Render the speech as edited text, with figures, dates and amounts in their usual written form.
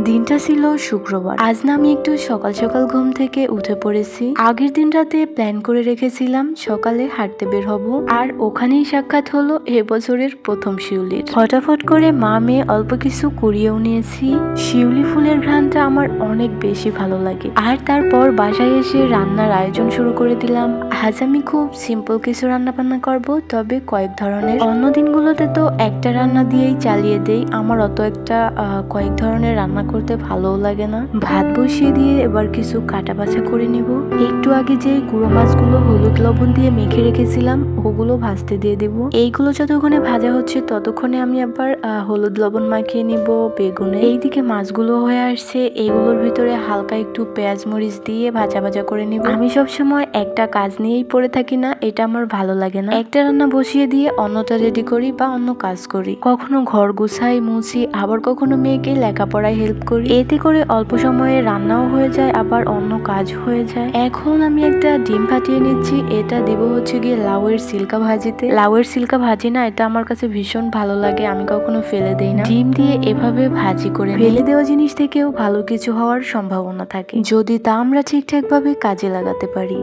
দিনটা ছিল শুক্রবার। আজ না আমি একটু সকাল সকাল ঘুম থেকে উঠে পড়েছি। আগের দিন রাতে প্ল্যান করে রেখেছিলাম সকালে হাঁটতে বের হব, আর ওখানেই সাক্ষাৎ হলো এবছরের প্রথম শিউলির। ফটাফট করে মা মেয়ে অল্প কিছু কুড়িয়েও নিয়েছি। শিউলি ফুলের ঘ্রাণটা আমার অনেক বেশি ভালো লাগে। আর তারপর বাসায় এসে রান্নার আয়োজন শুরু করে দিলাম। আজ আমি খুব সিম্পল কিছু রান্না বান্না করব, তবে কয়েক ধরনের। অন্য দিনগুলোতে তো একটা রান্না দিয়েই চালিয়ে দেই, আমার অত একটা কয়েক ধরনের রান্না করতে ভালোও লাগে না। ভাত বসিয়ে দিয়ে এবার কিছু কাটা বাছা করে নিব। একটু আগে যে গুঁড়ো মাছগুলো হলুদ লবণ দিয়ে মেখে রেখেছিলাম ওগুলো ভাজতে দিয়ে দিব। এইগুলো যতক্ষণে ভাজা হচ্ছে ততক্ষণে আমি আবার হলুদ লবণ মাখিয়ে নিব বেগুনে। এইদিকে মাছগুলো হয়ে আসছে, এগুলোর ভিতরে হালকা একটু পেঁয়াজ মরিচ দিয়ে ভাজা ভাজা করে নিব। আমি সবসময় একটা কাজ নিয়েই পড়ে থাকি না, এটা আমার ভালো লাগে না। একটা রান্না বসিয়ে দিয়ে অন্যটা রেডি করি বা অন্য কাজ করি। কখনো ঘর গুছাই মুছি, আবার কখনো মেয়েকে লেখাপড়ায় হেল্প করি। এতে করে অল্প সময়ে রান্নাও হয়ে যায়, আবার অন্য কাজ হয়ে যায়। এখন আমি একটা ডিম ফাটিয়ে নিচ্ছি, এটা দিব হচ্ছে গিয়ে লাউয়ের সিল্কা ভাজিতে। লাউয়ের সিল্কা ভাজি না, এটা আমার কাছে ভীষণ ভালো লাগে, আমি কখনো ফেলে দেই না। ডিম দিয়ে এভাবে ভাজি করে ফেলে দেওয়া জিনিস থেকেও ভালো কিছু হওয়ার সম্ভাবনা থাকে, যদি তা আমরা ঠিকঠাক ভাবে কাজে লাগাতে পারি।